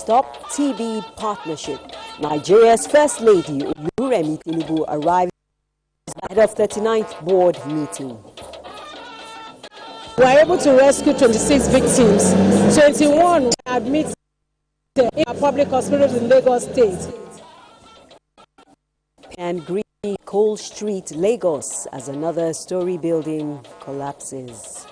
Stop TB Partnership. Nigeria's First Lady, Oluremi Tinubu, arrived at the 39th board meeting. We were able to rescue 26 victims. 21 were admitted in a public hospitals in Lagos State. And Green Cole Street, Lagos, as another story building collapses.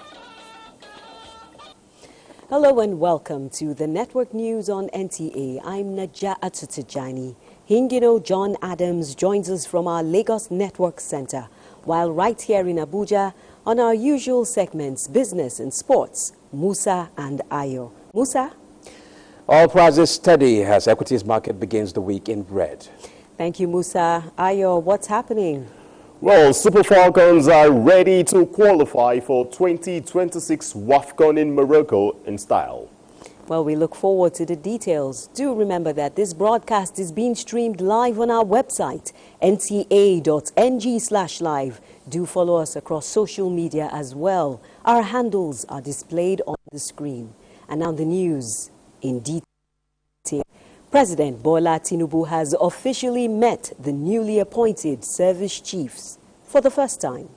Hello and welcome to the Network News on NTA. I'm Naja Atutijani. Hingino John Adams joins us from our Lagos Network Center, while right here in Abuja, on our usual segments, business and sports, Musa and Ayo. Musa? Oil prices steady as equities market begins the week in red. Thank you, Musa. Ayo, what's happening? Well, Super Falcons are ready to qualify for 2026 WAFCON in Morocco in style. Well, we look forward to the details. Do remember that this broadcast is being streamed live on our website, nta.ng/live. Do follow us across social media as well. Our handles are displayed on the screen. And now the news in detail. President Bola Tinubu has officially met the newly appointed service chiefs for the first time.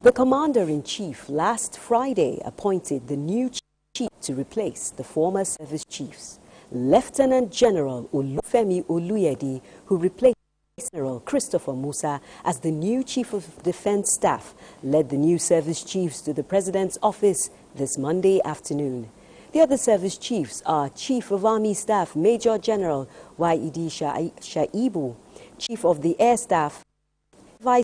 The commander-in-chief last Friday appointed the new chief to replace the former service chiefs. Lieutenant General Olufemi Oluyede, who replaced General Christopher Musa as the new Chief of Defense Staff, led the new service chiefs to the President's office this Monday afternoon. The other service chiefs are Chief of Army Staff Major General Waidi Shaibu, Chief of the Air Staff Vice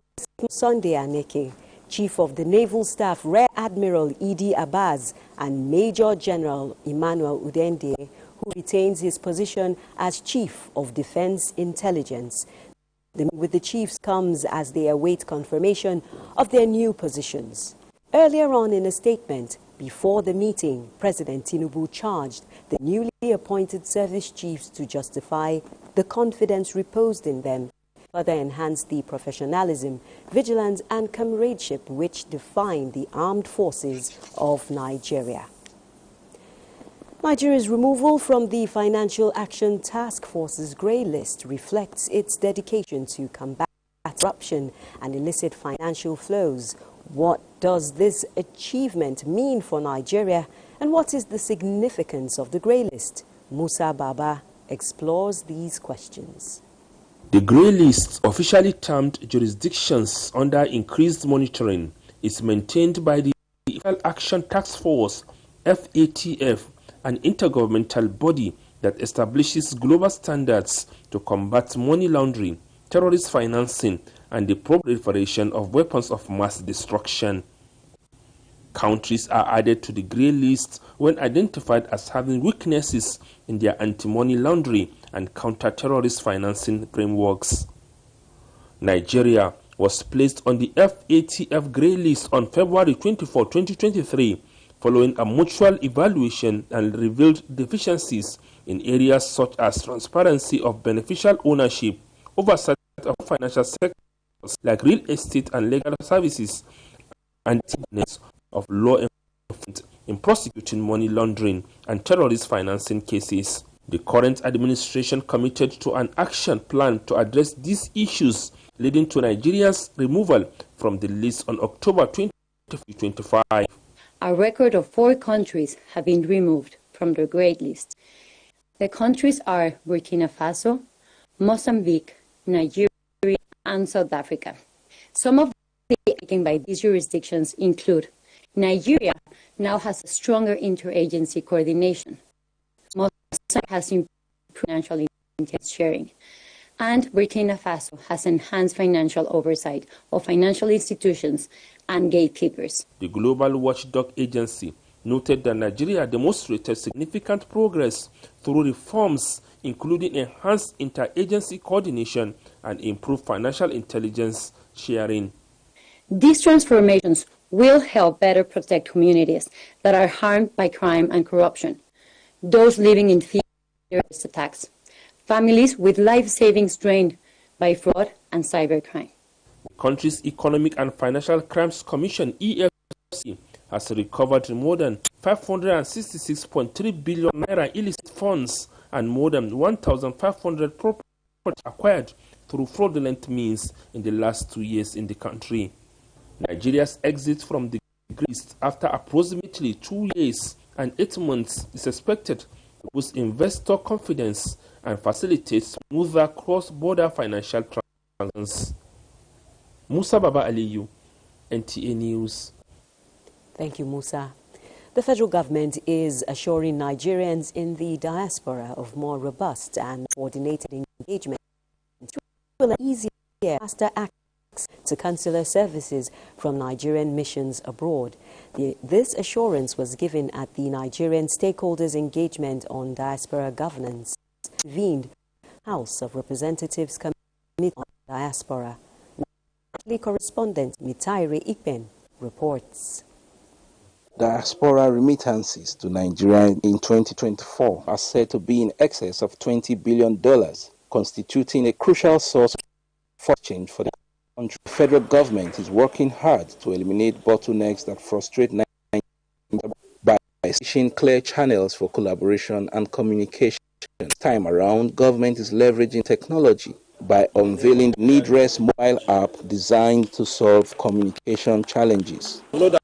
Sunday Aneke, Chief of the Naval Staff Rear Admiral Idi Abbas, and Major General Emmanuel Udende, who retains his position as Chief of Defense Intelligence. With the chiefs comes as they await confirmation of their new positions. Earlier on in a statement before the meeting, President Tinubu charged the newly appointed service chiefs to justify the confidence reposed in them, further enhance the professionalism, vigilance and comradeship which define the armed forces of Nigeria. Nigeria's removal from the Financial Action Task Force's grey list reflects its dedication to combat corruption and illicit financial flows. What does this achievement mean for Nigeria, and what is the significance of the grey list? Musa Baba explores these questions. The grey list, officially termed jurisdictions under increased monitoring, is maintained by the Financial Action Task Force, FATF, an intergovernmental body that establishes global standards to combat money laundering, terrorist financing, and the proliferation of weapons of mass destruction. Countries are added to the grey list when identified as having weaknesses in their anti-money laundering and counter-terrorist financing frameworks. Nigeria was placed on the FATF grey list on February 24, 2023, following a mutual evaluation and revealed deficiencies in areas such as transparency of beneficial ownership, oversight of financial sectors like real estate and legal services, and effectiveness of law enforcement in prosecuting money laundering and terrorist financing cases. The current administration committed to an action plan to address these issues, leading to Nigeria's removal from the list on October 2025. A record of 4 countries have been removed from the grey list. The countries are Burkina Faso, Mozambique, Nigeria, and South Africa. Some of the taken by these jurisdictions include Nigeria now has a stronger interagency coordination. Mozambique has improved financial intelligence sharing, and Burkina Faso has enhanced financial oversight of financial institutions and gatekeepers. The Global Watchdog Agency noted that Nigeria demonstrated significant progress through reforms, including enhanced interagency coordination and improved financial intelligence sharing. These transformations will help better protect communities that are harmed by crime and corruption, those living in fear of terrorist attacks, families with life savings drained by fraud and cybercrime. The country's Economic and Financial Crimes Commission, EFCC, has recovered more than 566.3 billion naira illicit funds and more than 1,500 properties acquired through fraudulent means in the last 2 years in the country. Nigeria's exit from the grey list after approximately 2 years and 8 months is expected to boost investor confidence and facilitate smoother cross-border financial transactions. Musa Baba Aliyu, NTA News. Thank you, Musa. The federal government is assuring Nigerians in the diaspora of more robust and coordinated engagement to enable easier, faster access to consular services from Nigerian missions abroad. This assurance was given at the Nigerian Stakeholders Engagement on Diaspora Governance, convened House of Representatives Committee on Diaspora. Correspondent Mitaire Ikpen reports. Diaspora remittances to Nigeria in 2024 are said to be in excess of $20 billion, constituting a crucial source of exchange for the country. The federal government is working hard to eliminate bottlenecks that frustrate Nigeria by establishing clear channels for collaboration and communication. This time around, government is leveraging technology by unveiling the Needrest mobile app designed to solve communication challenges. People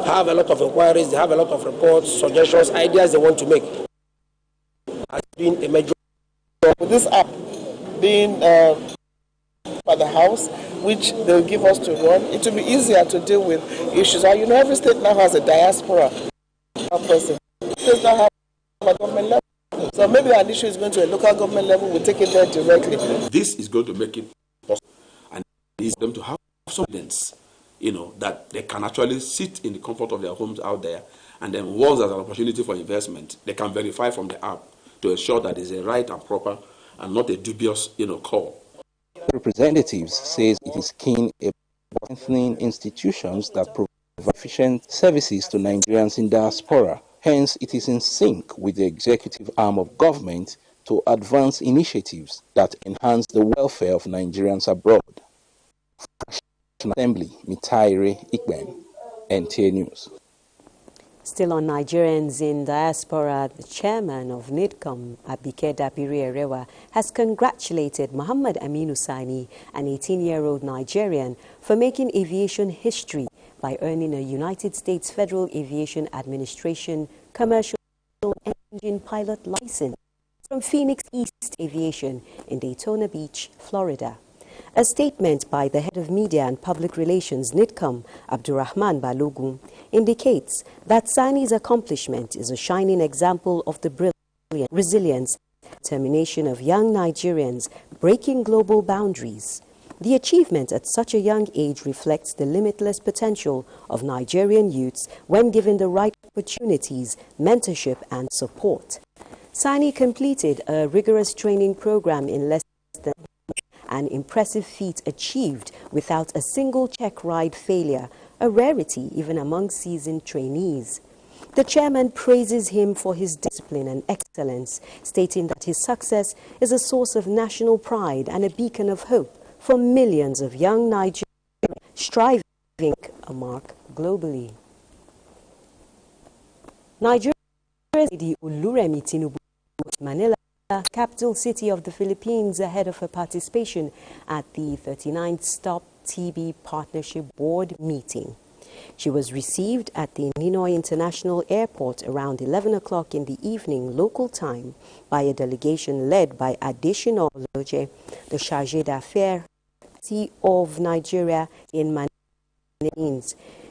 have a lot of inquiries, they have a lot of reports, suggestions, ideas they want to make. Has been a major. With this app being by the House, which they'll give us to run, it will be easier to deal with issues. You know, every state now has a diaspora person. States now have a government level. So maybe an issue is going to a local government level, we'll take it there directly. This is going to make it possible and it's them to have confidence, you know, that they can actually sit in the comfort of their homes out there, and then once there's an opportunity for investment, they can verify from the app to ensure that it's a right and proper and not a dubious, call. Representatives says it is keen about strengthening institutions that provide efficient services to Nigerians in diaspora. Hence, it is in sync with the executive arm of government to advance initiatives that enhance the welfare of Nigerians abroad. Assembly, Mitaire Ikben, NTA News. Still on Nigerians in diaspora, the chairman of NIDCOM, Abike Dapiri Erewa, has congratulated Muhammad Aminu Sani, an 18-year-old Nigerian, for making aviation history by earning a United States Federal Aviation Administration commercial engine pilot license from Phoenix East Aviation in Daytona Beach, Florida. A statement by the head of media and public relations, NIDCOM, Abdurrahman Balogun, indicates that Sani's accomplishment is a shining example of the brilliant resilience and determination of young Nigerians breaking global boundaries. The achievement at such a young age reflects the limitless potential of Nigerian youths when given the right opportunities, mentorship and support. Sani completed a rigorous training program in less than an impressive feat achieved without a single check ride failure, a rarity even among seasoned trainees. The chairman praises him for his discipline and excellence, stating that his success is a source of national pride and a beacon of hope for millions of young Nigerians striving to make a mark globally. Nigeria's Lady Oluremi Tinubu, Manila, capital city of the Philippines, ahead of her participation at the 39th Stop TB Partnership Board meeting. She was received at the Ninoy International Airport around 11 o'clock in the evening local time by a delegation led by Adesina Oloje, the Chargé d'Affaires of Nigeria in Manila.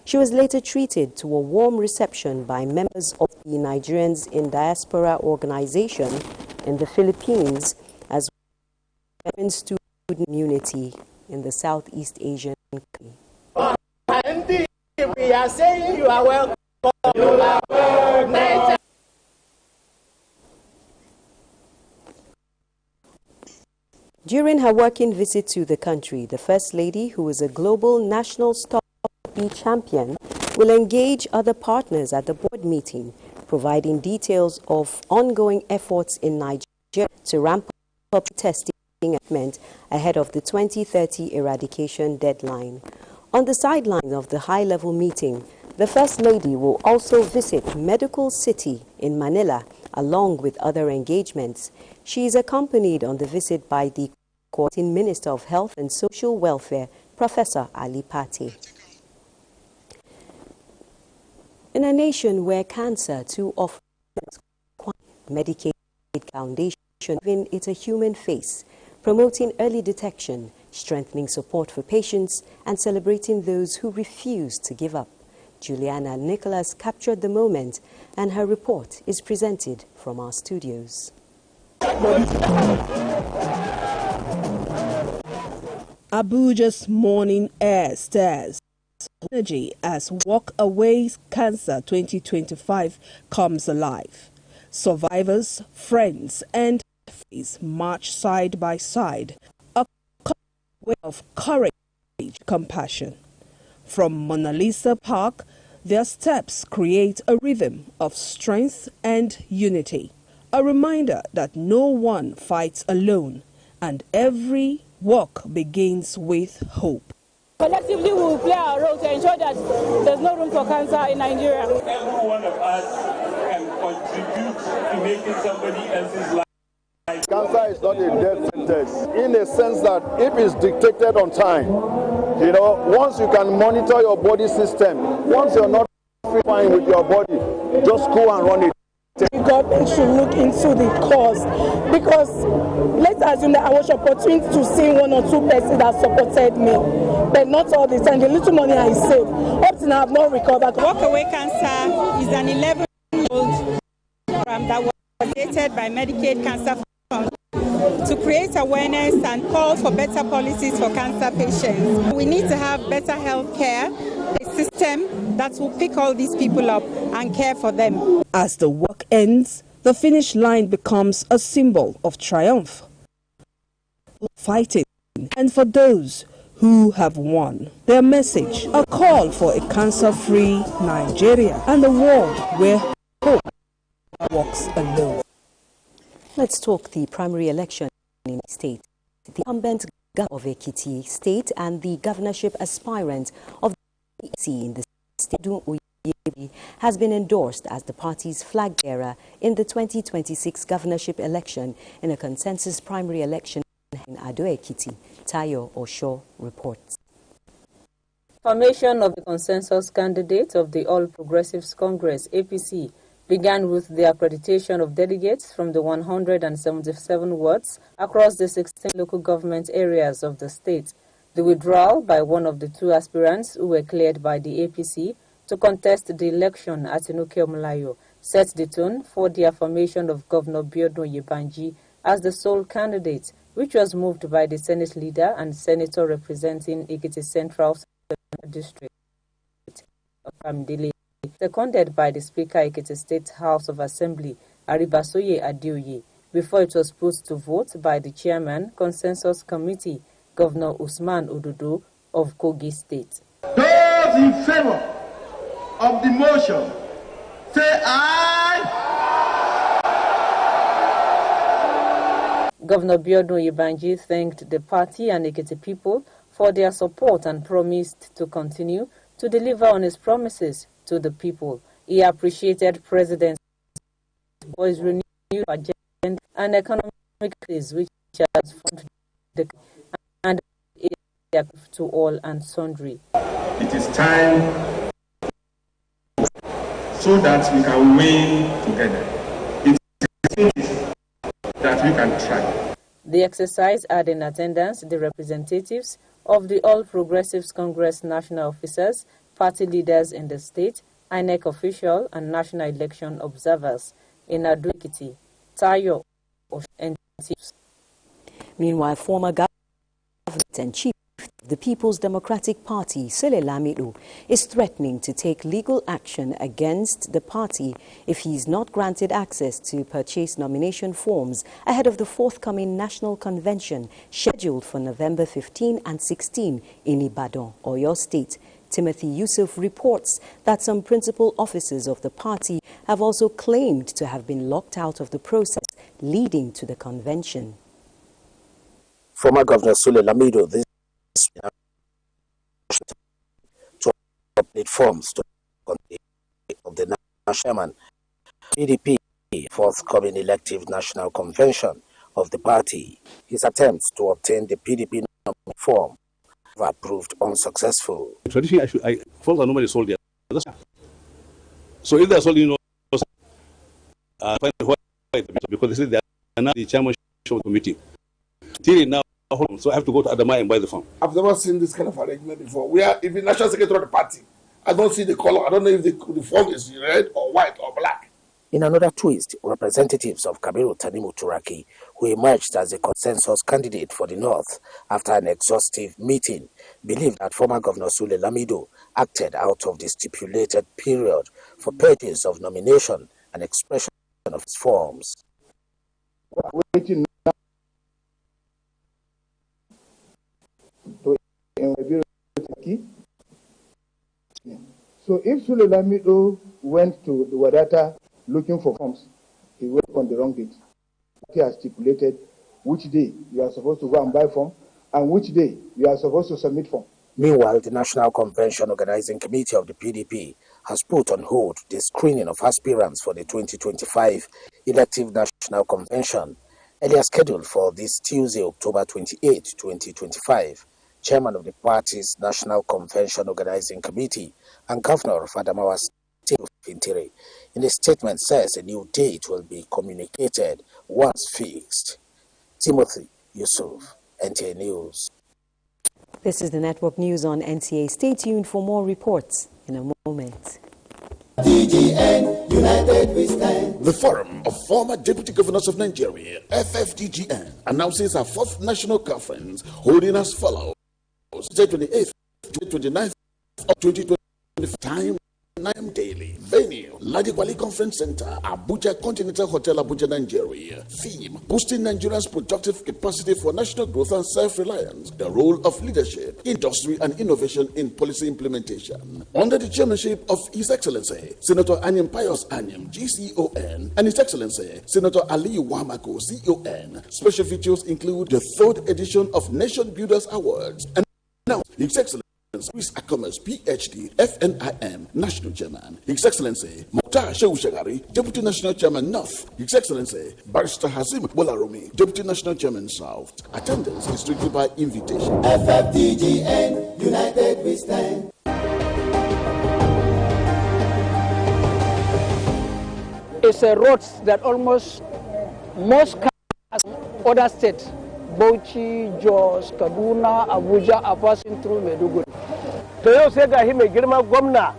She was later treated to a warm reception by members of the Nigerians in Diaspora organization in the Philippines, as well as student community in the Southeast Asian country. We are saying you are welcome. You are welcome. During her working visit to the country, the First Lady, who is a global national Stop TB champion, will engage other partners at the board meeting, providing details of ongoing efforts in Nigeria to ramp up testing ahead of the 2030 eradication deadline. On the sidelines of the high-level meeting, The First Lady will also visit Medical City in Manila, along with other engagements. She is accompanied on the visit by the Acting Minister of Health and Social Welfare, Professor Ali Pate. In a nation where cancer too often is Medicaid Foundation giving it a human face, promoting early detection, strengthening support for patients, and celebrating those who refuse to give up. Juliana Nicholas captured the moment, and her report is presented from our studios. Abuja's morning air stirs energy as Walk Away Cancer 2025 comes alive. Survivors, friends, and families march side by side, a way of courage, compassion. From Mona Lisa Park, their steps create a rhythm of strength and unity, a reminder that no one fights alone, and every walk begins with hope. Collectively, we will play our role to ensure that there's no room for cancer in Nigeria. Every one of us can contribute to making somebody else's life. Cancer is not a death sentence, in a sense that if it's detected on time, once you can monitor your body system, once you're not fine with your body, just go and run it. The government should look into the cause, because let's assume that I was opportunity to see one or two persons that supported me, but not all the time. The little money I saved, up to now I have not recovered. Walk Away Cancer is an 11-year-old program that was created by Medicaid Cancer Fund to create awareness and call for better policies for cancer patients. We need to have better health care, a system that will pick all these people up and care for them. As the walk ends, the finish line becomes a symbol of triumph, fighting, and for those who have won. Their message, a call for a cancer-free Nigeria and a world where hope walks alone. Let's talk the primary election in the state. The incumbent governor of Ekiti State and the governorship aspirant of the EC in the state has been endorsed as the party's flag bearer in the 2026 governorship election in a consensus primary election in Ado Ekiti. Tayo Osho reports. Formation of the consensus candidate of the All Progressives Congress, APC, began with the accreditation of delegates from the 177 wards across the 16 local government areas of the state. The withdrawal by one of the two aspirants who were cleared by the APC to contest the election at Inoke Omolayo set the tone for the affirmation of Governor Biodun Yebanji as the sole candidate, which was moved by the Senate leader and senator representing Ekiti Central District, seconded by the Speaker Ekiti State House of Assembly, Aribasoye Adeoye, before it was put to vote by the Chairman, Consensus Committee, Governor Usman Ododo of Kogi State. Those in favor of the motion, say aye. Governor Biodun Yebanji thanked the party and Ekiti people for their support and promised to continue to deliver on his promises to the people. He appreciated President Boy's renewed agenda and economic crisis which has formed the and to all and sundry. It is time so that we can win together. It is that we can try. The exercise had in attendance the representatives of the All Progressives Congress national officers, party leaders in the state, INEC official and national election observers in Ado Ekiti, Tayo and Tips. Meanwhile, former governor and chief of the People's Democratic Party, Sule Lamido, is threatening to take legal action against the party if he is not granted access to purchase nomination forms ahead of the forthcoming national convention scheduled for November 15 and 16 in Ibadan, Oyo State. Timothy Yusuf reports that some principal officers of the party have also claimed to have been locked out of the process leading to the convention. Former Governor Sule Lamido, this to update forms to of the national chairman, PDP, forthcoming elective national convention of the party. His attempts to obtain the PDP form were proved unsuccessful. Traditionally, forms are normally sold there. So if they are sold, because they say they are not the chairmanship committee. Till now, so I have to go to Adama and buy the form. I've never seen this kind of arrangement before. If the national secretary of the party, I don't see the color. I don't know if the form is red or white or black. In another twist, representatives of Kabiru Tanimu Turaki, who emerged as a consensus candidate for the North after an exhaustive meeting, believe that former Governor Sule Lamido acted out of the stipulated period for purpose of nomination and expression of his forms. So if Sule Lamido went to the Wadata looking for forms, he went on the wrong date. He has stipulated which day you are supposed to go and buy form and which day you are supposed to submit form. Meanwhile, the National Convention Organizing Committee of the PDP has put on hold the screening of aspirants for the 2025 elective National Convention, earlier scheduled for this Tuesday, October 28, 2025. Chairman of the party's National Convention Organizing Committee and Governor of Adamawa State of Interior, in a statement says a new date will be communicated once fixed. Timothy Yusuf, NTA News. This is the Network News on NTA. Stay tuned for more reports in a moment. FFDGN, United we stand. The Forum of Former Deputy Governors of Nigeria, FFDGN, announces our 4th National Conference, holding as follows: 28th to 29th of 2020. Time 9 daily. Venue: Ladikwali Conference Center, Abuja Continental Hotel, Abuja, Nigeria. Theme: boosting Nigeria's productive capacity for national growth and self-reliance. The role of leadership, industry, and innovation in policy implementation. Under the chairmanship of His Excellency Senator Anyim Pius Anyim, GCON, and His Excellency Senator Aliyu Wamako, CON. Special features include the 3rd edition of Nation Builders Awards. And now, His Excellency Chris Akomas, PhD, FNIM, National Chairman. His Excellency Mokhtar Shehu Shagari, Deputy National Chairman North. His Excellency Barrister Hazim Bolarumi, Deputy National Chairman South. Attendance is strictly by invitation. FFDGN, United we stand. It's a road that almost most cars other states, Bauchi, Jos, Kaduna, Abuja, are passing through Maiduguri. To yau sai ga mai girma gwamna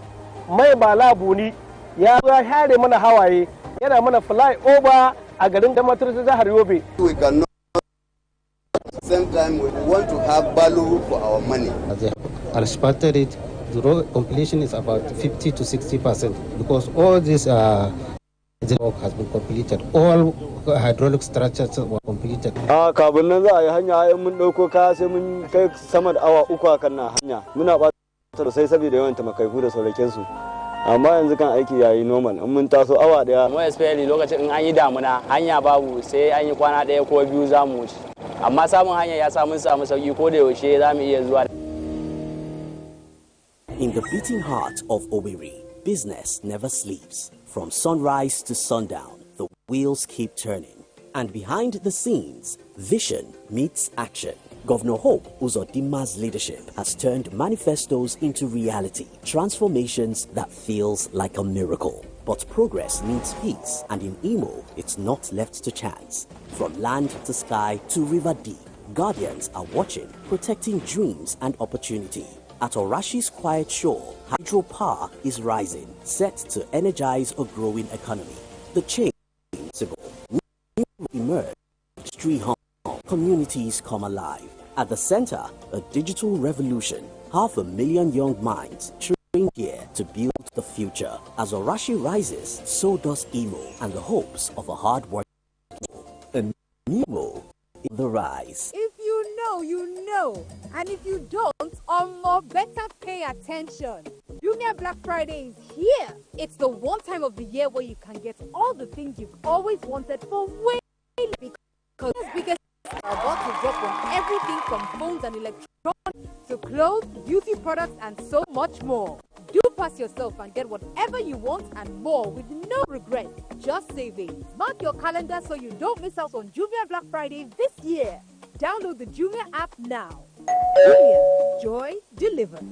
Mai Bala Buni ya hare mana hawaye yana mana fly over a garin Damatur ta jihar Yobe. We cannot at the same time we want to have value for our money. They have anticipated it. The road completion is about 50 to 60% because all this work has been completed. All hydraulic structures were completed. Kabin nan za a yi hanya mun dauko kaya sai mun kai sama da awa 3 akan na hanya. Muna ba sosai saboda yawan tamakaiku da sauraken su. Amma yanzu kan aiki yayi normal. In mun taso awa daya. Mu especially lokacin in an yi damuna hanya babu sai an yi kwana daya ko biyu za mu wuce. Amma samun hanya ya samu sauki ko da yaushe za mu iya zuwa. In the beating heart of Owerri, business never sleeps. From sunrise to sundown, the wheels keep turning. And behind the scenes, vision meets action. Governor Hope Uzodimma's leadership has turned manifestos into reality, transformations that feels like a miracle. But progress needs peace, and in Imo, it's not left to chance. From land to sky to river deep, guardians are watching, protecting dreams and opportunity. At Orashi's quiet shore, hydropower is rising, set to energize a growing economy. The change will emerge. Tree home, communities come alive. At the center, a digital revolution. 500,000 young minds trained here to build the future. As Orashi rises, so does Imo, and the hopes of a hard-working people. Imo in the rise. If you know, you know. And if you don't, better pay attention. Jumia Black Friday is here. It's the one time of the year where you can get all the things you've always wanted for way because biggest are about to drop on everything from phones and electronics to clothes, beauty products, and so much more. Do Surpass yourself and get whatever you want and more with no regret, just savings. Mark your calendar so you don't miss out on Jumia Black Friday this year. Download the Jumia app now. Jumia, joy delivered.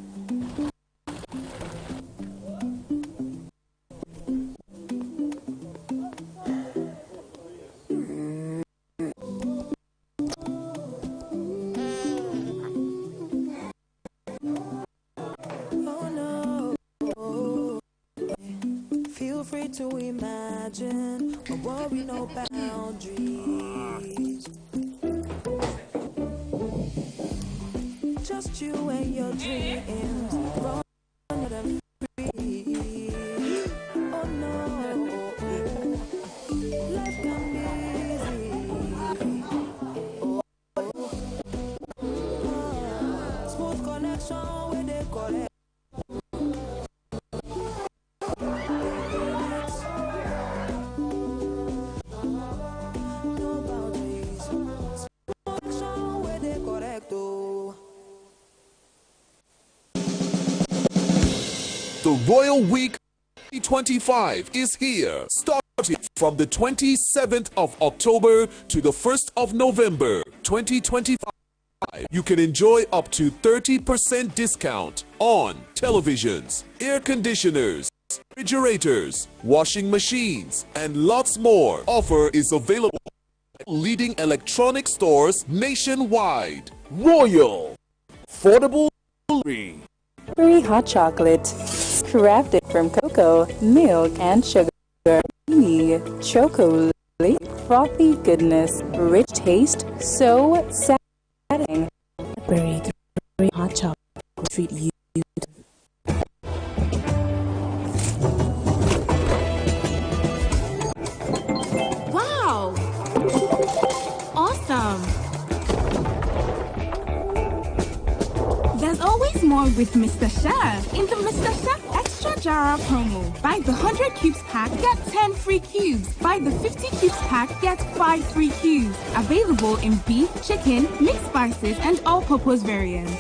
Feel free to imagine a world with no boundaries. Just you and your dreams, run them free. Oh no, life can be easy. Smooth connection with the correct. The Royal Week 2025 is here, starting from the 27th of October to the 1st of November 2025. You can enjoy up to 30% discount on televisions, air conditioners, refrigerators, washing machines, and lots more. Offer is available at leading electronic stores nationwide. Royal, affordable jewelry. Hot chocolate, crafted from cocoa, milk, and sugar. Creamy, chocolate, frothy goodness, rich taste, so satisfying. Berry hot chocolate treat you. Wow! Awesome! There's always more with Mr. Chef in the Mr. Chef Extra Jara promo. Buy the 100 cubes pack, get 10 free cubes. Buy the 50 cubes pack, get 5 free cubes. Available in beef, chicken, mixed spices, and all-purpose variants.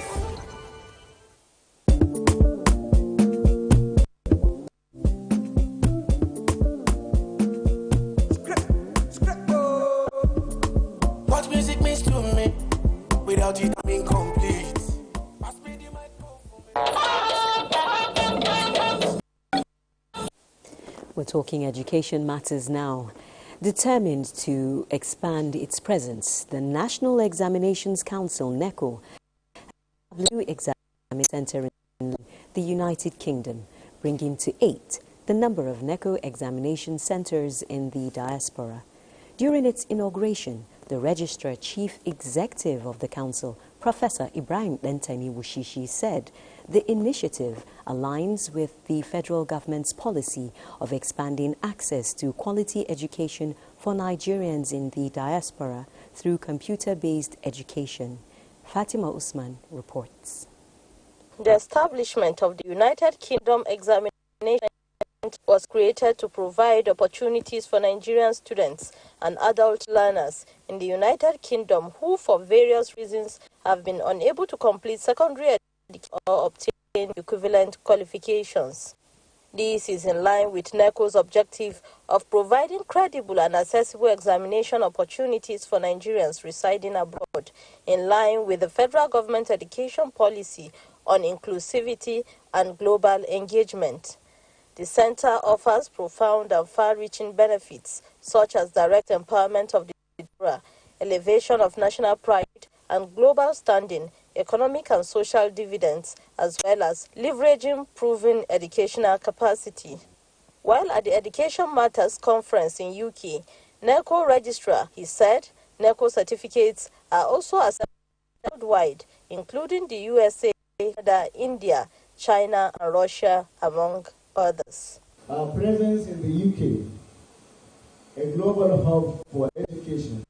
What music means to me, without it I'm incomplete. We're talking education matters now. Determined to expand its presence, the National Examinations Council, NECO, has a new examination center in the United Kingdom, bringing to 8 the number of NECO examination centers in the diaspora. During its inauguration, the Registrar Chief Executive of the Council, Professor Ibrahim Dantani Wushishi, said the initiative aligns with the federal government's policy of expanding access to quality education for Nigerians in the diaspora through computer-based education. Fatima Usman reports. The establishment of the United Kingdom Examination was created to provide opportunities for Nigerian students and adult learners in the United Kingdom who, for various reasons, have been unable to complete secondary education or obtain equivalent qualifications. This is in line with NECO's objective of providing credible and accessible examination opportunities for Nigerians residing abroad, in line with the federal government education policy on inclusivity and global engagement. The center offers profound and far-reaching benefits, such as direct empowerment of the diaspora, elevation of national pride and global standing, economic and social dividends, as well as leveraging proven educational capacity. While at the Education Matters Conference in UK, NECO Registrar, he said, NECO certificates are also accepted worldwide, including the USA, India, China, and Russia, among others. Our presence in the UK, a global hub for education,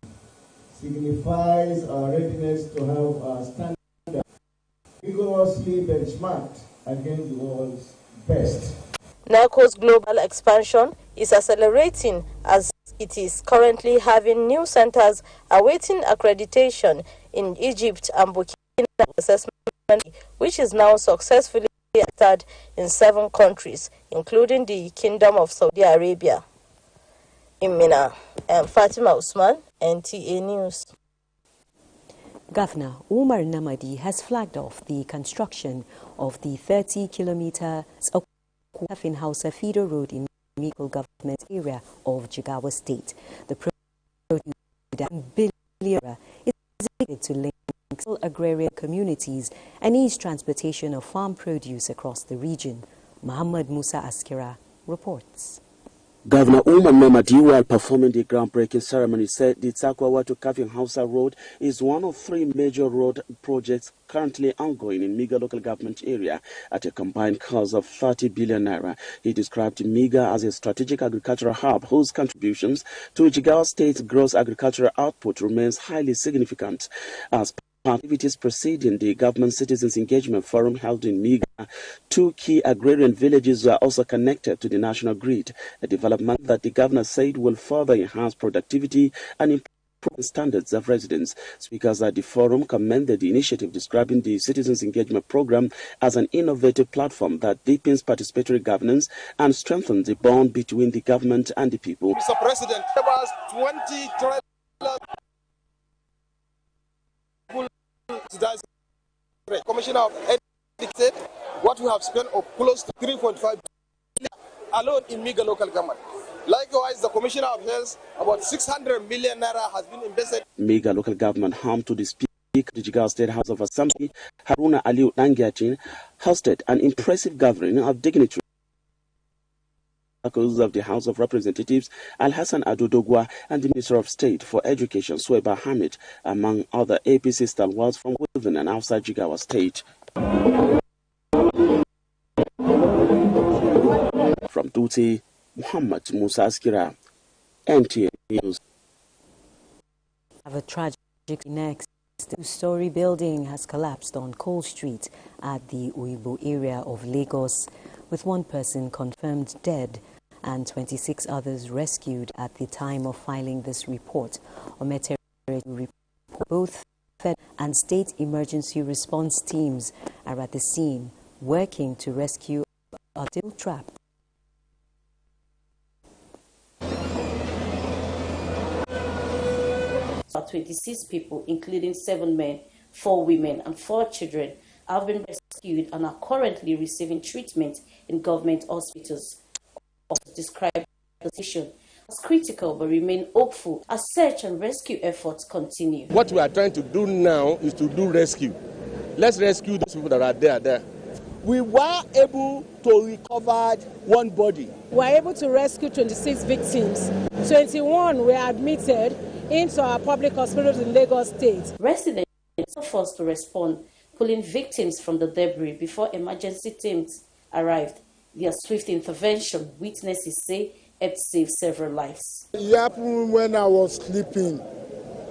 signifies our readiness to have our standards rigorously benchmarked against the world's best. NECO's global expansion is accelerating as it is currently having new centers awaiting accreditation in Egypt and Burkina Faso, which is now successfully started in 7 countries, including the Kingdom of Saudi Arabia. In Mina, Fatima Usman, NTA News. Governor Umar Namadi has flagged off the construction of the 30-kilometer Kafin Hausa feeder road in Mikul government area of Jigawa State. The project is expected to link agrarian communities and ease transportation of farm produce across the region. Muhammad Musa Askira reports. Governor Umar Namadi, while performing the groundbreaking ceremony, said the Takwawa to Kafin Hausa Road is one of 3 major road projects currently ongoing in Miga local government area at a combined cost of 30 billion naira. He described Miga as a strategic agricultural hub whose contributions to Jigawa State's gross agricultural output remains highly significant. As activities preceding the Government Citizens Engagement Forum held in Miga, 2 key agrarian villages were also connected to the national grid, a development that the governor said will further enhance productivity and improve standards of residents. Speakers at the forum commended the initiative, describing the Citizens Engagement Program as an innovative platform that deepens participatory governance and strengthens the bond between the government and the people. Mr. President, there was 20 trillion. Commissioner of Education, what we have spent of close to 3.5 billion alone in Miga local government. Likewise, the Commissioner of Health, about 600 million naira has been invested. Miga local government, home to the Speaker of the Jigawa State House of Assembly, Haruna Aliu Dangiachin, hosted an impressive gathering of dignitaries of the House of Representatives, Al-Hassan Adudogwa, and the Minister of State for Education, Sueba Hamid, among other APC stalwarts from within and outside Jigawa State. From Duty, Muhammad Musa Askira, NTA News. Have a tragic next. A 2-story building has collapsed on Cole Street at the Uibo area of Lagos, with 1 person confirmed dead and 26 others rescued at the time of filing this report. Both federal and state emergency response teams are at the scene, working to rescue a still trapped. About 26 people, including 7 men, 4 women, and 4 children, have been rescued and are currently receiving treatment in government hospitals. Described the position as critical but remain hopeful as search and rescue efforts continue. What we are trying to do now is to do rescue. Let's rescue those people that are there. We were able to recover 1 body. We were able to rescue 26 victims. 21 were admitted into our public hospitals in Lagos State. Residents were forced to respond, pulling victims from the debris before emergency teams arrived. Their swift intervention, witnesses say, helped save several lives. It happened when I was sleeping.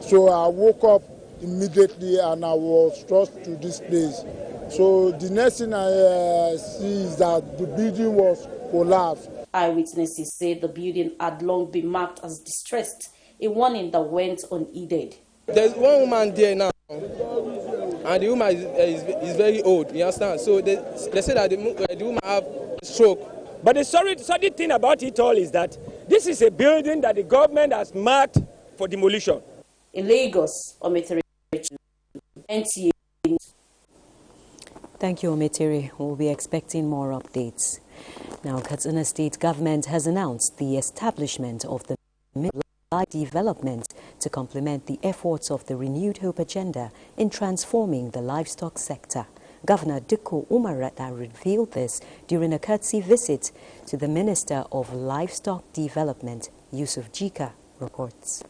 So I woke up immediately and I was rushed to this place. So the next thing I see is that the building was collapsed. Eyewitnesses say the building had long been marked as distressed, a warning that went unheeded. There's 1 woman there now, and the woman is very old, you understand? So they say that the woman have stroke. But the sorry thing about it all is that this is a building that the government has marked for demolition. In Lagos, Ometere, NTA. Thank you, Ometere. We'll be expecting more updates. Now, Katsina State government has announced the establishment of the Live Development to complement the efforts of the Renewed Hope agenda in transforming the livestock sector. Governor Dikko Umarata revealed this during a courtesy visit to the Minister of Livestock Development, Yusuf Jika, reports.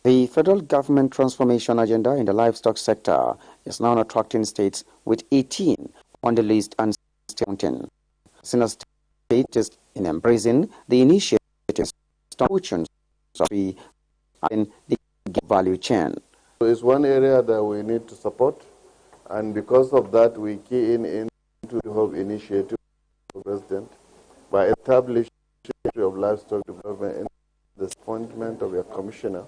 The federal government transformation agenda in the livestock sector is now attracting states with 18 on the list and counting. Katsina State is in embracing the initiatives in the value chain. It's one area that we need to support, and because of that, we key into the Hope Initiative, President, by establishing the Ministry of Livestock Development and the appointment of a commissioner.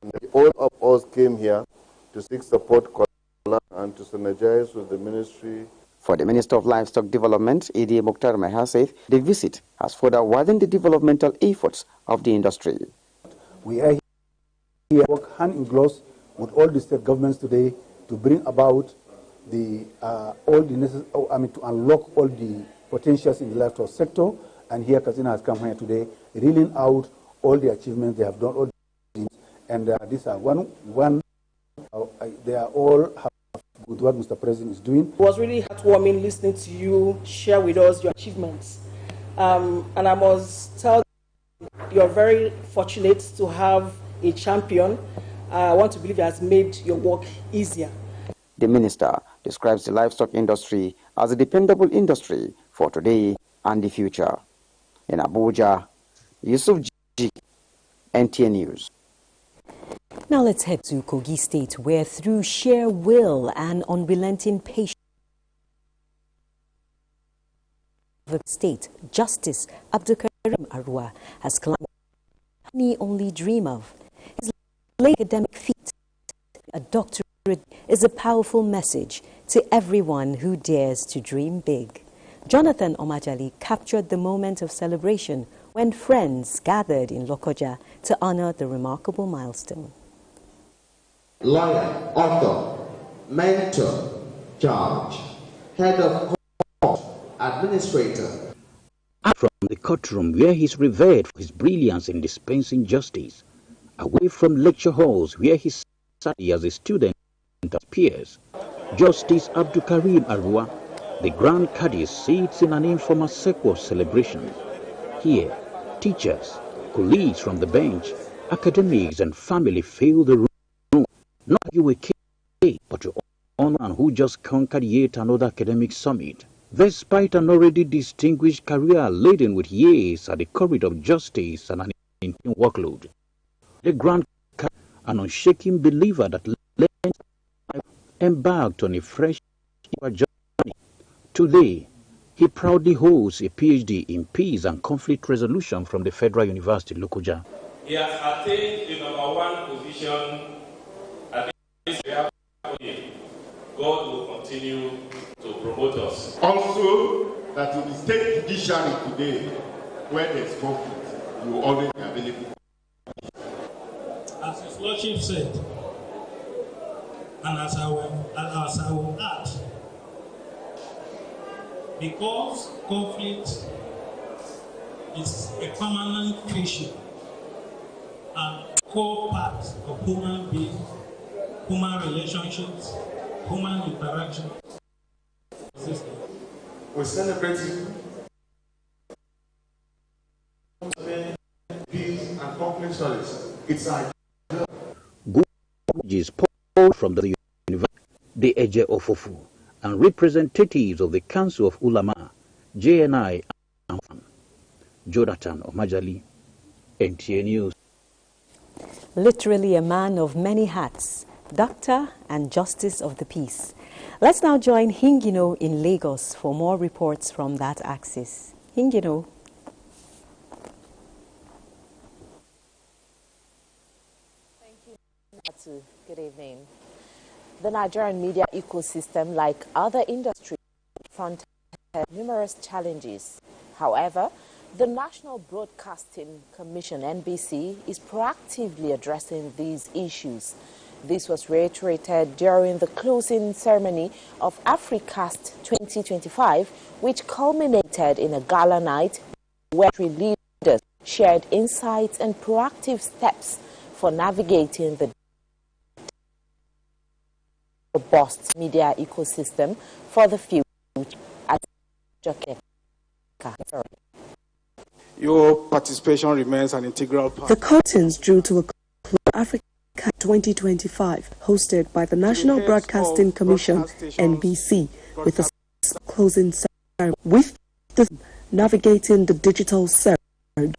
And all of us came here to seek support and to synergize with the ministry For the Minister of Livestock Development, ADA Mukhtar Meher said the visit has further widened the developmental efforts of the industry. We are here work hand in glove with all the state governments today to bring about the to unlock all the potentials in the livestock sector. And here Katsina has come here today, reeling out all the achievements they have done, all the things, and these are they are all with what Mr. President is doing. It was really heartwarming listening to you share with us your achievements. And I must tell you, you're very fortunate to have a champion. I want to believe it has made your work easier. The minister describes the livestock industry as a dependable industry for today and the future. In Abuja, Yusuf G, NTN News. Now let's head to Kogi State, where through sheer will and unrelenting patience of the state, Justice Abdukarim Arua has climbed he only dream of. His late academic feat, a doctorate, is a powerful message to everyone who dares to dream big. Jonathan Omajali captured the moment of celebration when friends gathered in Lokoja to honor the remarkable milestone. Lawyer, author, mentor, judge, head of court, administrator. From the courtroom where he's revered for his brilliance in dispensing justice, away from lecture halls where he studied as a student and as peers, Justice Abdukarim Arua, the Grand Cadi, sits in an informal circle of celebration. Here, teachers, colleagues from the bench, academics and family fill the room, not you a cake, but to honor one who just conquered yet another academic summit. Despite an already distinguished career laden with years at the corridor of justice and an intense workload, the Grand Cadi, an unshaken believer that embarked on a fresh journey. Today, he proudly holds a PhD in Peace and Conflict Resolution from the Federal University, Lokoja. He has attained the #1 position at this area. God will continue to promote us. Also, that in the state judiciary today, where there's conflict, you will always be available. As His Lordship said, and as I will add, because conflict is a permanent feature and core part of human beings, human relationships, human interaction. We celebrate peace and conflict studies. It's our good is pulled from the university, the Eje Ofofu, and representatives of the Council of Ulama, JNI, and Jonathan Omajali, NTN News. Literally a man of many hats, doctor and justice of the peace. Let's now join Hingino in Lagos for more reports from that axis. Hingino. Thank you, Natsu. Good evening. The Nigerian media ecosystem, like other industries, confronted numerous challenges. However, the National Broadcasting Commission, NBC, is proactively addressing these issues. This was reiterated during the closing ceremony of Africast 2025, which culminated in a gala night where leaders shared insights and proactive steps for navigating the robust media ecosystem for the future. Your participation remains an integral part. The curtains drew to a close Africa 2025, hosted by the National Broadcasting Commission, NBC, with a closing ceremony with the navigating the digital sector,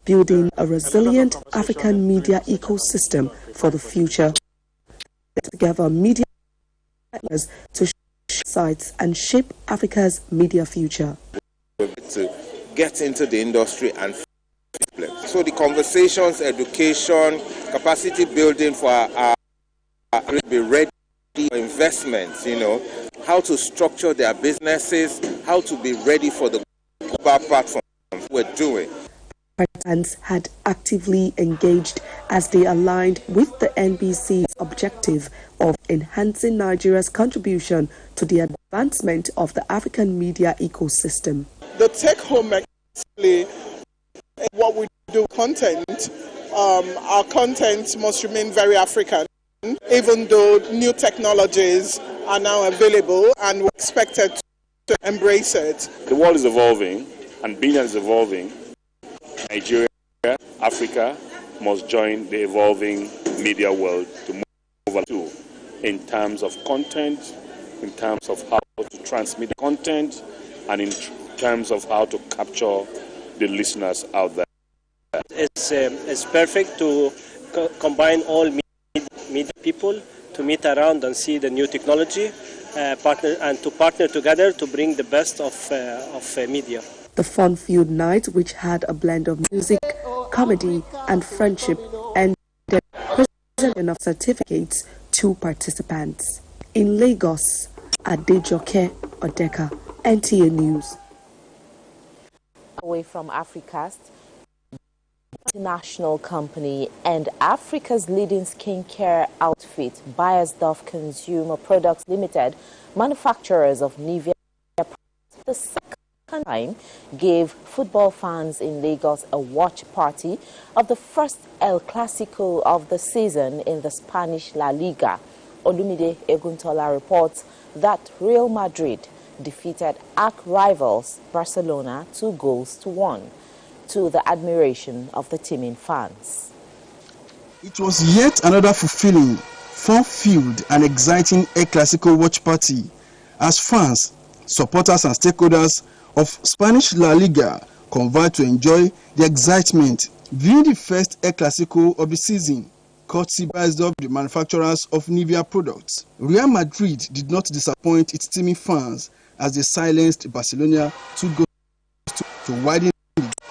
building a resilient African media ecosystem for the future. Together, media partners to shape sites and shape Africa's media future. To get into the industry and so the conversations, education, capacity building for our be ready for investments, how to structure their businesses, how to be ready for the global platform we're doing. Participants had actively engaged as they aligned with the NBC's objective of enhancing Nigeria's contribution to the advancement of the African media ecosystem. The take-home actually, what we do content, our content must remain very African, even though new technologies are now available and we're expected to embrace it. The world is evolving and business is evolving. Nigeria, Africa must join the evolving media world to move over to in terms of content, in terms of how to transmit the content, and in terms of how to capture the listeners out there. It's perfect to combine all media people to meet around and see the new technology, to partner together to bring the best of media. The fun-filled night, which had a blend of music, comedy, and friendship, ended presentation of certificates to participants. In Lagos, Adejoke Odeka, NTA News. Away from Africa's international company and Africa's leading skincare outfit, Beiersdorf Consumer Products Limited, manufacturers of Nivea products, the second time gave football fans in Lagos a watch party of the first El Clasico of the season in the Spanish La Liga. Olumide Eguntola reports that Real Madrid defeated arch-rivals Barcelona 2-1, to the admiration of the teaming fans. It was yet another fulfilling, fun-filled and exciting El Clasico watch party as fans, supporters and stakeholders of Spanish La Liga converged to enjoy the excitement viewing the first El Clasico of the season, courtesy of the manufacturers of Nivea products. Real Madrid did not disappoint its teaming fans as they silenced Barcelona 2-2 to widen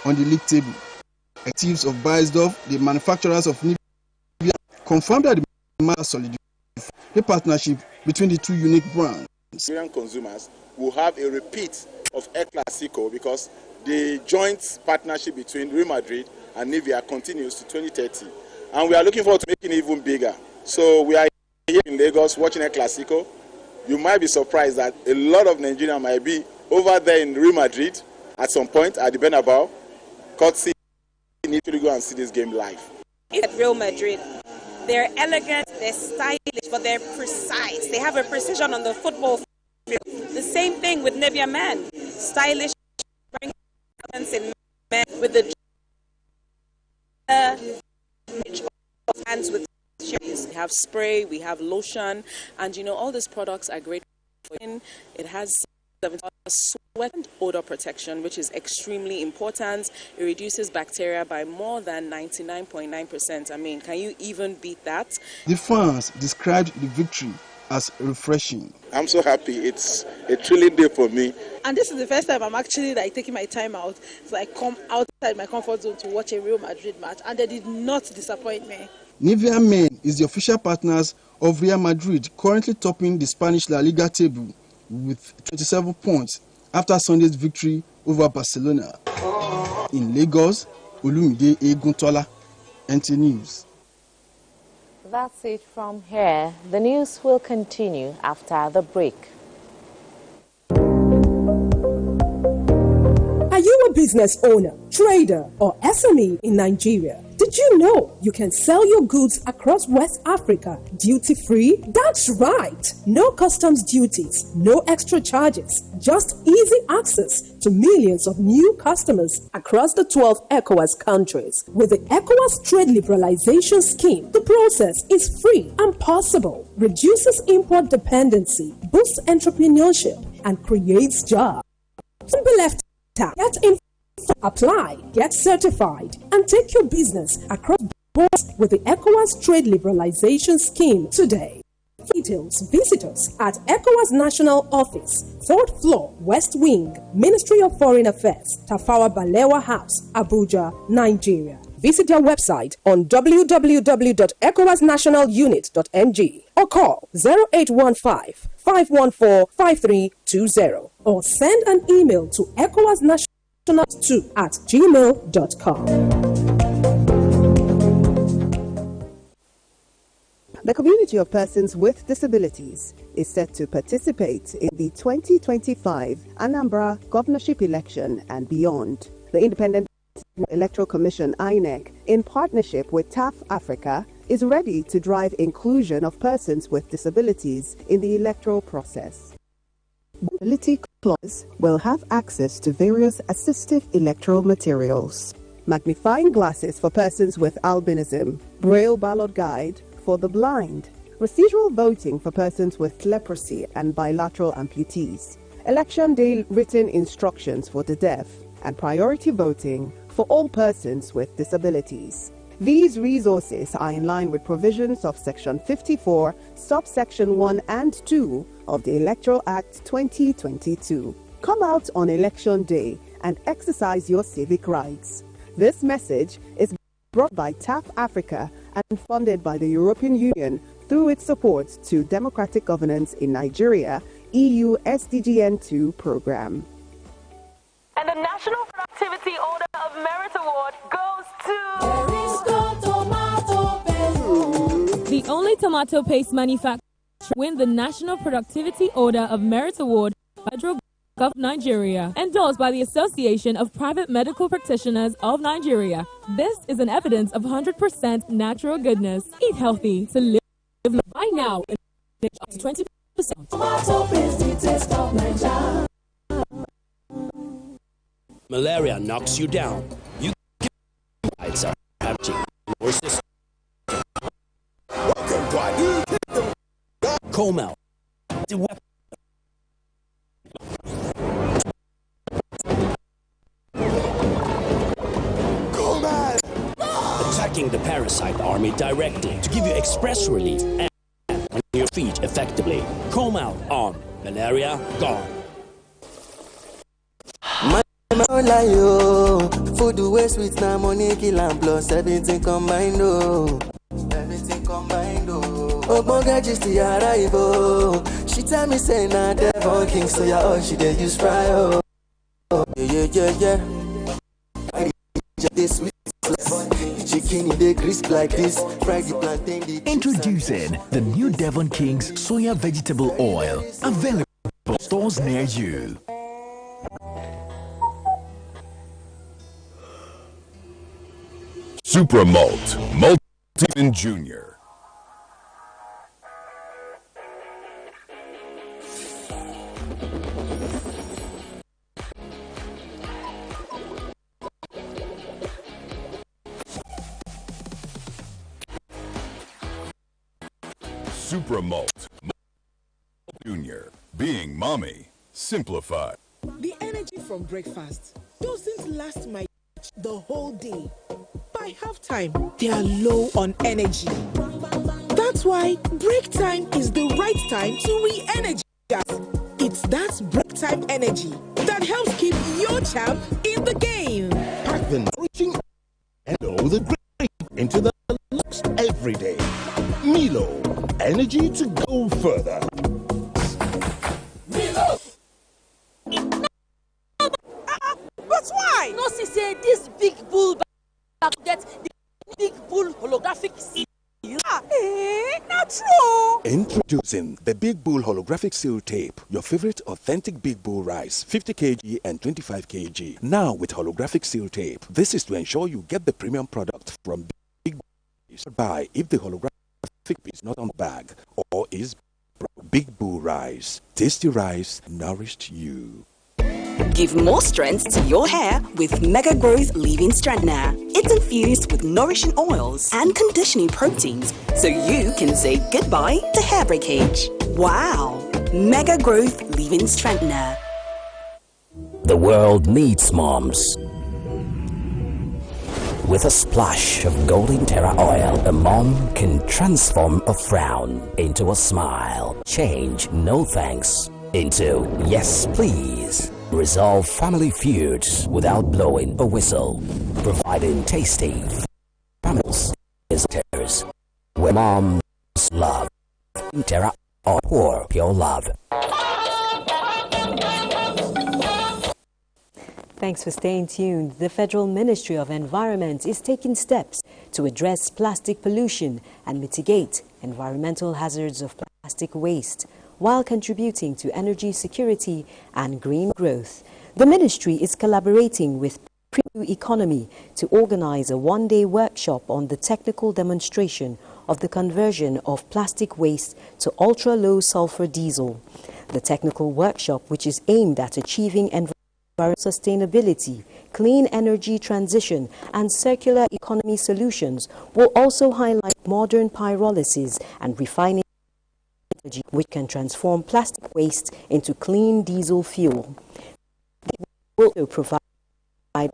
on the league table. Executives of Beiersdorf, the manufacturers of Nivea, confirmed that the matter solidified a partnership between the two unique brands. Nigerian consumers will have a repeat of El Clasico because the joint partnership between Real Madrid and Nivea continues to 2030, and we are looking forward to making it even bigger. So we are here in Lagos watching El Clasico. You might be surprised that a lot of Nigerians might be over there in Real Madrid at some point at the Bernabeu. Courtesy, you need to go and see this game live. At Real Madrid, they're elegant, they're stylish, but they're precise. They have a precision on the football field. The same thing with Nivea Men. Stylish, bring balance in men with the hands with shoes. We have spray, we have lotion, and you know all these products are great for skin. It has sweat and odor protection, which is extremely important. It reduces bacteria by more than 99.9%. I mean, can you even beat that? The fans described the victory as refreshing. I'm so happy. It's a thrilling day for me. And this is the first time I'm actually taking my time out. So I come outside my comfort zone to watch a Real Madrid match, and they did not disappoint me. Nivea Men is the official partners of Real Madrid, currently topping the Spanish La Liga table with 27 points after Sunday's victory over Barcelona. In Lagos, Olumide Eguntola, NTA News. That's it from here. The news will continue after the break. Are you a business owner, trader, or SME in Nigeria? Did you know you can sell your goods across West Africa duty-free? That's right! No customs duties, no extra charges, just easy access to millions of new customers across the 12 ECOWAS countries. With the ECOWAS Trade Liberalization Scheme, the process is free and possible, reduces import dependency, boosts entrepreneurship, and creates jobs. Don't be left out. Get info. Apply, get certified, and take your business across borders with the ECOWAS Trade Liberalization Scheme today. For details, visit us at ECOWAS National Office, 3rd floor, West Wing, Ministry of Foreign Affairs, Tafawa Balewa House, Abuja, Nigeria. Visit their website on www.ecowasnationalunit.ng or call 0815-514-5320 or send an email to ECOWASnational2@gmail.com. The community of persons with disabilities is set to participate in the 2025 Anambra governorship election and beyond. The Independent Electoral Commission (INEC), in partnership with TAF Africa, is ready to drive inclusion of persons with disabilities in the electoral process. Disability clause will have access to various assistive electoral materials, magnifying glasses for persons with albinism, Braille ballot guide for the blind, residual voting for persons with leprosy and bilateral amputees, election day written instructions for the deaf, and priority voting for all persons with disabilities. These resources are in line with provisions of Section 54, subsection 1 and 2 of the Electoral Act 2022. Come out on Election Day and exercise your civic rights. This message is brought by TAF Africa and funded by the European Union through its support to democratic governance in Nigeria, EU SDGN2 program. And the National Productivity Order of Merit Award goes to the only tomato paste manufacturer to win the National Productivity Order of Merit Award by Federal Government of Nigeria, endorsed by the Association of Private Medical Practitioners of Nigeria. This is an evidence of 100% natural goodness. Eat healthy to live right now. Up to 20%. Tomato paste, the taste of Nigeria. Malaria knocks you down. You it's are happening. Your system. Welcome to our new kingdom. Comel. The weapon. Comel. Attacking the parasite army directly to give you express relief and on your feet effectively. Comel on. Malaria gone. Food way sweet now, money kill and plus everything combined everything combined Ogbonge just the arrival. She tell me say na Devon King, so yeah, all she dey use fry yeah. This sweet chicken they crisp like this, fry the plantain. Introducing the new Devon King's soya vegetable oil, available for stores near you. Supra Malt, Multivin Junior. Supra Malt, Junior. Being mommy, simplified. The energy from breakfast doesn't last the whole day. By halftime, they are low on energy. That's why break time is the right time to re-energize. It's that break time energy that helps keep your champ in the game. Pack the nourishing and all the great into the lunch every day. Milo, energy to go further. Milo! But why? No, see, say this big bull get the big bull holographic seal. Not true. Introducing the Big Bull Holographic Seal Tape, your favorite authentic Big Bull rice, 50 kg and 25 kg. Now with holographic seal tape. This is to ensure you get the premium product from Big Bull. Buy if the holographic is not on the bag or is Big Bull rice. Tasty rice nourished you. Give more strength to your hair with Mega Growth Leave-In Straightener. It's infused with nourishing oils and conditioning proteins, so you can say goodbye to hair breakage. Wow! Mega Growth Leave-In Straightener. The world needs moms. With a splash of Golden Terra oil, a mom can transform a frown into a smile. Change no thanks into yes please. Resolve family feuds without blowing a whistle. Providing tasty families visitors where moms love Terra or pure love. Thanks for staying tuned. The Federal Ministry of Environment is taking steps to address plastic pollution and mitigate environmental hazards of plastic waste while contributing to energy security and green growth. The ministry is collaborating with Preview Economy to organize a one-day workshop on the technical demonstration of the conversion of plastic waste to ultra-low sulfur diesel. The technical workshop, which is aimed at achieving environmental sustainability, clean energy transition and circular economy solutions, will also highlight modern pyrolysis and refining technology which can transform plastic waste into clean diesel fuel. They will also provide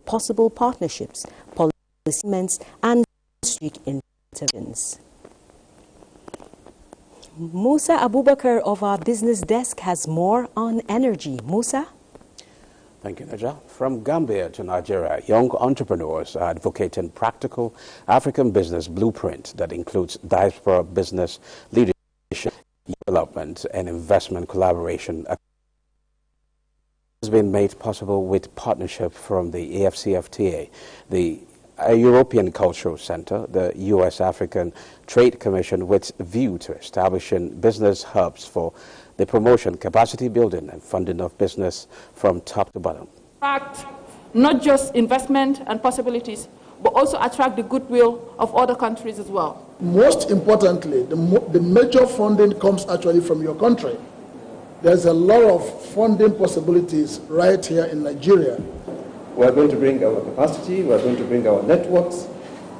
possible partnerships, policy and strategic interventions. Musa Abubakar of our business desk has more on energy. Musa? Thank you, Naja. From Gambia to Nigeria, young entrepreneurs are advocating practical African business blueprint that includes diaspora business leadership, development, and investment collaboration. It has been made possible with partnership from the AFCFTA, the European Cultural Center, the U.S. African Trade Commission, with a view to establishing business hubs for the promotion, capacity building, and funding of business from top to bottom. Attract not just investment and possibilities, but also attract the goodwill of other countries as well. Most importantly, the major funding comes actually from your country. There's a lot of funding possibilities right here in Nigeria. We're going to bring our capacity, we're going to bring our networks,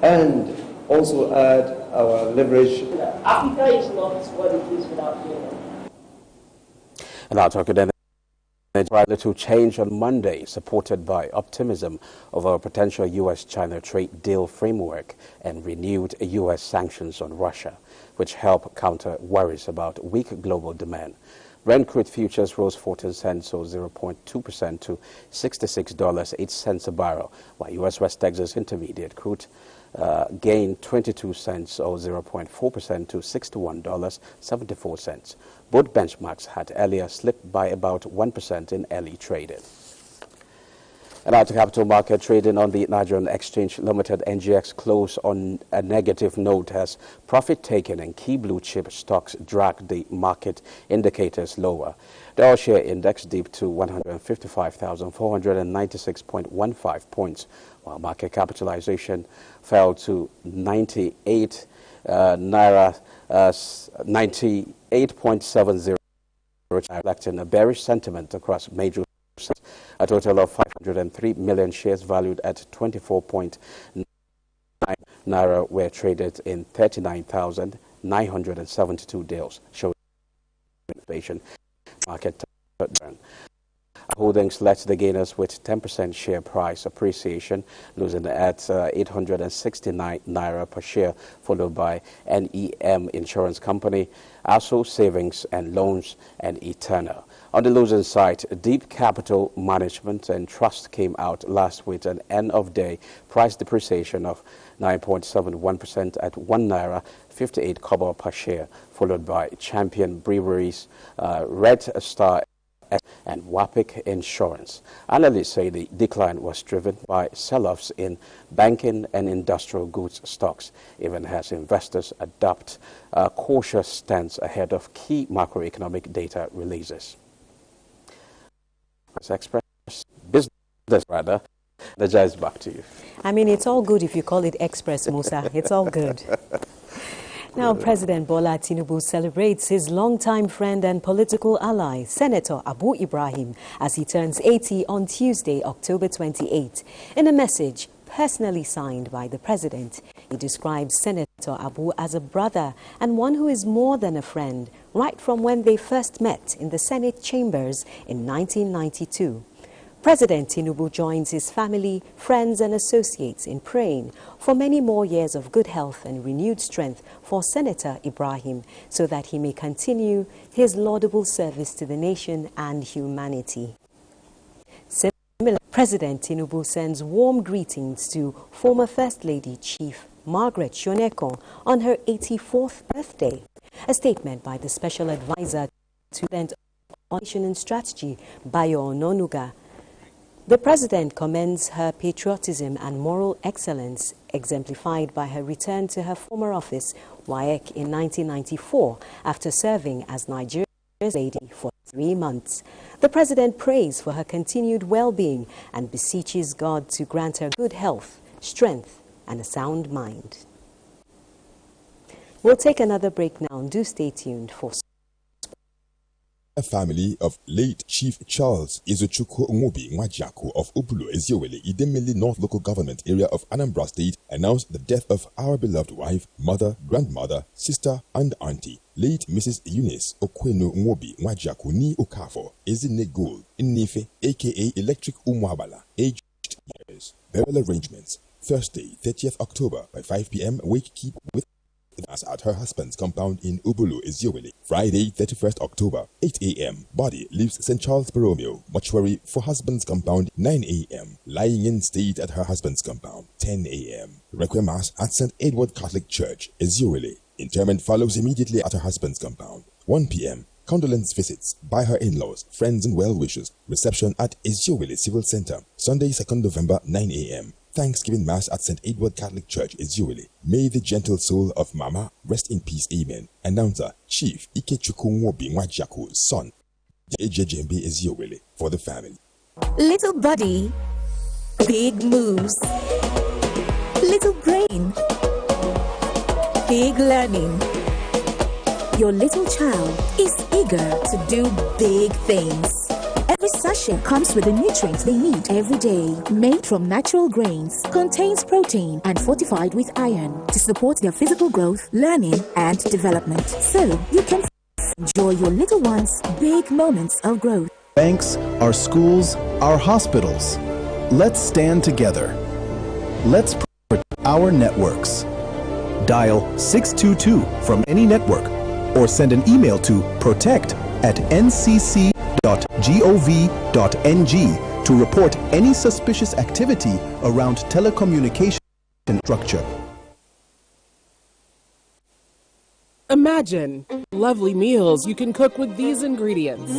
and also add our leverage. Africa is not what it is without Europe. And I'll talk again. A little change on Monday, supported by optimism over a potential U.S.-China trade deal framework and renewed U.S. sanctions on Russia, which help counter worries about weak global demand. Brent crude futures rose 14 cents or 0.2% to $66.08 a barrel, while U.S. West Texas Intermediate crude gained 22 cents or 0.4% to $61.74. Both benchmarks had earlier slipped by about 1% in early trading. And out to capital market trading on the Nigerian Exchange Limited, NGX closed on a negative note as profit taking in key blue chip stocks dragged the market indicators lower. The all-share index dipped to 155,496.15 points, while market capitalization fell to 98.70, reflecting a bearish sentiment across major sectors. A total of 503 million shares valued at 24.9 naira were traded in 39,972 deals, showing inflation market turn. Holdings led the gainers with 10% share price appreciation, losing at 869 naira per share, followed by NEM Insurance Company, ASO Savings and Loans, and Eterna. On the losing side, Deep Capital Management and Trust came out last with an end-of-day price depreciation of 9.71% at 1 naira 58 kobo per share, followed by Champion Breweries, Red Star and WAPIC Insurance. Analysts say the decline was driven by sell-offs in banking and industrial goods stocks, even as investors adopt a cautious stance ahead of key macroeconomic data releases. Express business, rather. Naja is back to you. I mean, it's all good if you call it Express, Musa. It's all good. Now, President Bola Tinubu celebrates his longtime friend and political ally, Senator Abu Ibrahim, as he turns 80 on Tuesday, October 28. In a message personally signed by the president, he describes Senator Abu as a brother and one who is more than a friend, right from when they first met in the Senate chambers in 1992. President Tinubu joins his family, friends and associates in praying for many more years of good health and renewed strength for Senator Ibrahim so that he may continue his laudable service to the nation and humanity. Similarly, President Tinubu sends warm greetings to former First Lady Chief Margaret Shonekon on her 84th birthday. A statement by the Special Advisor to the Nation and Strategy, Bayo Ononuga. The President commends her patriotism and moral excellence exemplified by her return to her former office, WAEC, in 1994 after serving as Nigeria's lady for 3 months. The President prays for her continued well-being and beseeches God to grant her good health, strength and a sound mind. We'll take another break now and do stay tuned for a family of late Chief Charles Izuchukwu Nwobi Nwajiaku of Ubulo Eziowele, Idemili North Local Government Area of Anambra State announced the death of our beloved wife, mother, grandmother, sister and auntie, late Mrs. Eunice Okweno Nwobi Nwajiaku Ni Okafo, Ezine Gold, Nnefe, aka Electric Umuabala, aged years. Burial arrangements, Thursday, 30th October by 5 p.m. Wake keep with us at her husband's compound in Ubulu, Eziowele. Friday, 31st October, 8 a.m. Body leaves St. Charles Borromeo, mortuary for husband's compound, 9 a.m. Lying in state at her husband's compound, 10 a.m. Requiem Mass at St. Edward Catholic Church, Eziowele. Interment follows immediately at her husband's compound, 1 p.m. Condolence visits by her in-laws, friends and well-wishers. Reception at Eziowele Civil Center, Sunday, 2nd November, 9 a.m. Thanksgiving Mass at St. Edward Catholic Church, Eziowele. May the gentle soul of Mama rest in peace. Amen. Announcer, Chief Ikechukwu Nwobi Nwajiaku, son, JJJMB Eziowele, for the family. Little body, big moves. Little brain, big learning. Your little child is eager to do big things. Every sachet comes with the nutrients they need every day. Made from natural grains, contains protein and fortified with iron to support their physical growth, learning and development. So you can enjoy your little one's big moments of growth. Banks, our schools, our hospitals. Let's stand together. Let's protect our networks. Dial 622 from any network or send an email to protect@ncc.gov.ng to report any suspicious activity around telecommunication structure. Imagine lovely meals you can cook with these ingredients.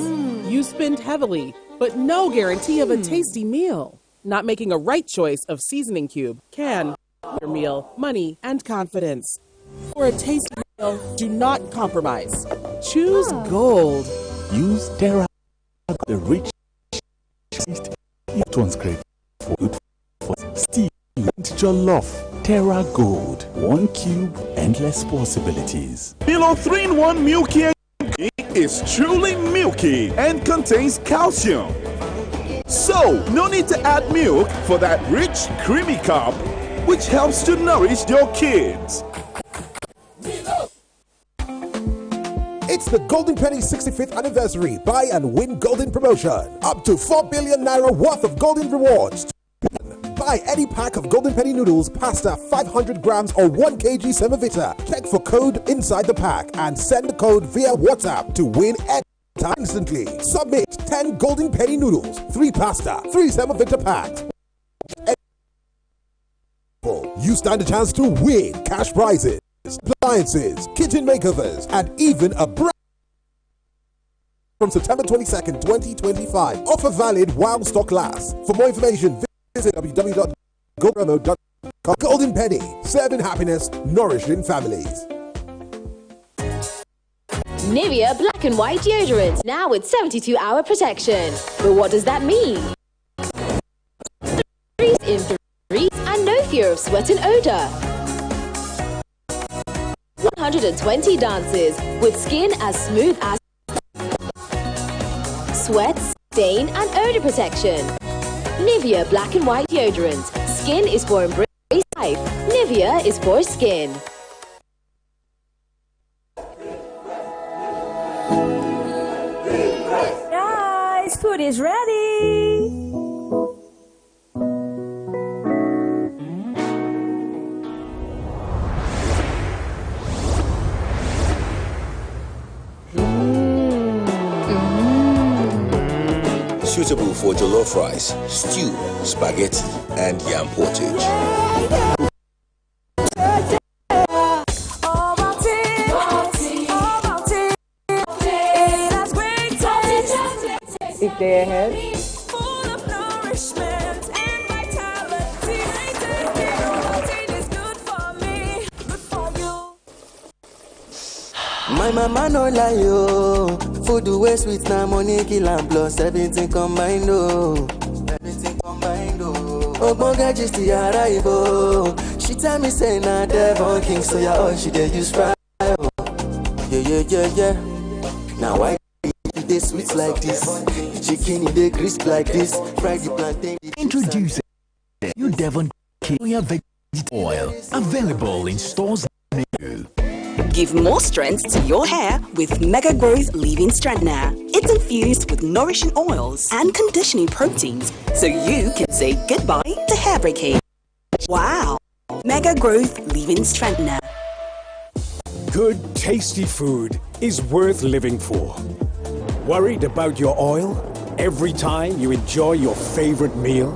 You spend heavily, but no guarantee of a tasty meal. Not making a right choice of seasoning cube can your meal, money, and confidence. For a tasty meal, do not compromise. Choose Gold. Use Terra, the rich taste. It was great for good for steamed jollof. Terra Gold, 1 cube, endless possibilities. Milo 3-in-1 Milky is truly milky and contains calcium. So, no need to add milk for that rich, creamy cup, which helps to nourish your kids. It's the Golden Penny 65th anniversary Buy and Win Golden promotion. Up to 4 billion naira worth of golden rewards. Buy any pack of Golden Penny noodles, pasta, 500 grams or 1 kg Semovita. Check for code inside the pack and send the code via WhatsApp to win instantly. Submit 10 Golden Penny noodles, 3 pasta, 3 Semovita packs. You stand a chance to win cash prizes, appliances, kitchen makeovers, and even a brand from September 22nd, 2025. Offer valid while stock lasts. For more information, visit www.gopromo.com. Golden Penny, serving happiness, nourishing families. Nivea Black and White Deodorant, now with 72-hour protection. But what does that mean? In 3 and no fear of sweat and odor. 120 dances with skin as smooth as sweat, stain and odor protection. Nivea Black and White Deodorant. Skin is for embrace life. Nivea is for skin. Guys, food is ready. Suitable for jollof rice, stew, spaghetti, and yam portage. day ahead. My mama no lie, yo. Food the way sweet now, money kill and plus everything combined, oh. Everything combined, oh. Ogbonge just the arrive, oh. She tell me say na Devon King, so yeah, oh she dey use fry, oh. Yeah. Now why they sweet like this? Chicken they crisp like this. Fry the plantain. Introducing new Devon King vegetable oil, available in stores near you. Give more strength to your hair with Mega Growth Leave-In Strengthener. It's infused with nourishing oils and conditioning proteins, so you can say goodbye to hair breakage. Wow! Mega Growth Leave-In Strengthener. Good, tasty food is worth living for. Worried about your oil every time you enjoy your favorite meal?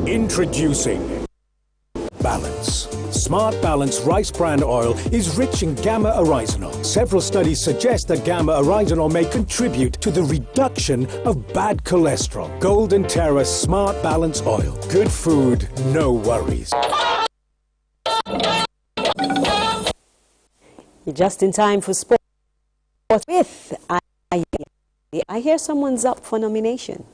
Introducing Balance. Smart Balance Rice Bran Oil is rich in gamma-oryzanol. Several studies suggest that gamma-oryzanol may contribute to the reduction of bad cholesterol. Golden Terra Smart Balance Oil. Good food, no worries. Just in time for sport with I hear someone's up for nomination.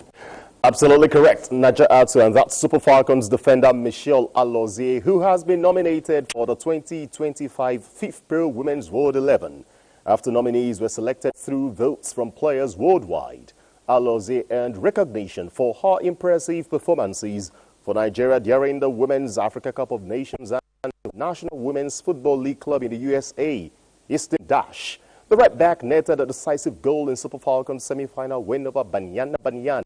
Absolutely correct, Naja Atu, and that's Super Falcons defender Michelle Alozie, who has been nominated for the 2025 FIFPro Women's World 11. After nominees were selected through votes from players worldwide, Alozie earned recognition for her impressive performances for Nigeria during the Women's Africa Cup of Nations and the National Women's Football League Club in the USA, Eastern Dash. The right back netted a decisive goal in Super Falcons semi-final win over Banyana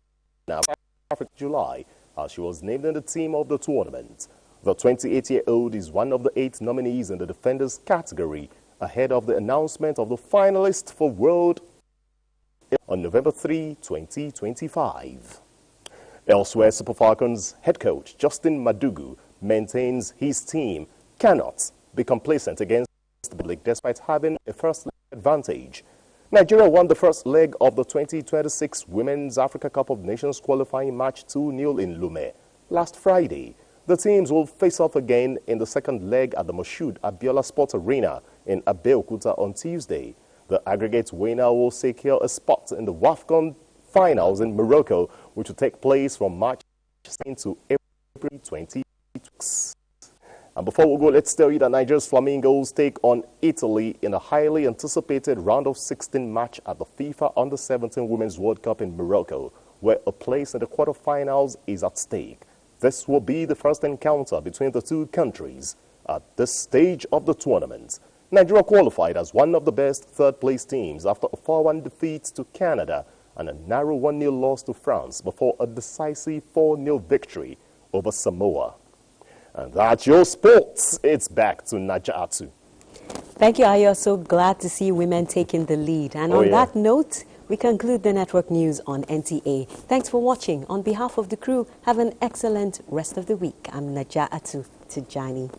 July, as she was named in the team of the tournament. The 28-year-old is one of the 8 nominees in the defenders category, ahead of the announcement of the finalists for World on November 3, 2025. Elsewhere, Super Falcons head coach Justin Madugu maintains his team cannot be complacent against the league despite having a first advantage. Nigeria won the first leg of the 2026 Women's Africa Cup of Nations qualifying match 2-0 in Lomé last Friday. The teams will face off again in the second leg at the Moshood Abiola Sports Arena in Abeokuta on Tuesday. The aggregate winner will secure a spot in the WAFCON finals in Morocco, which will take place from March 16 to April 26. And before we go, let's tell you that Nigeria's Flamingos take on Italy in a highly anticipated round of 16 match at the FIFA Under-17 Women's World Cup in Morocco, where a place in the quarterfinals is at stake. This will be the first encounter between the two countries at this stage of the tournament. Nigeria qualified as one of the best third-place teams after a 4-1 defeat to Canada and a narrow 1-0 loss to France before a decisive 4-0 victory over Samoa. And that's your sports. It's back to Naja Atu. Thank you, Ayo. So glad to see women taking the lead. And on that note, we conclude the network news on NTA. Thanks for watching. On behalf of the crew, have an excellent rest of the week. I'm Naja Atu Tijani.